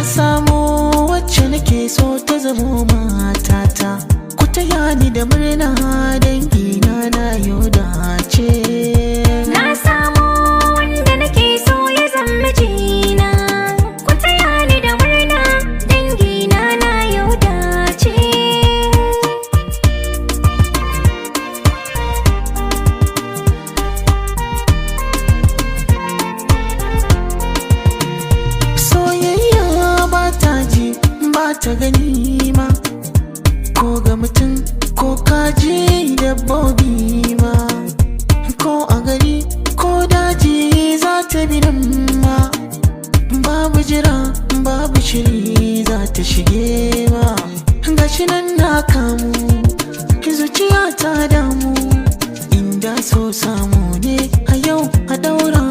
samu wacce nake so ta zamo matata. Ku taya ni da murna dangina na yau dace. Na samu wanda nake so ya zama mijina. Ku taya ni da murna dangina na yau dace. Soyayya ba ta ji ba ta gani ma, ko ga mutum ko kaji dabbobi ma, ko a gari ko daji za ta bi nan ma. Babu jira babu shiri za ta shige ma. Gashi nan na kamu zuciya ta damu, inda so samu ne a yau a daura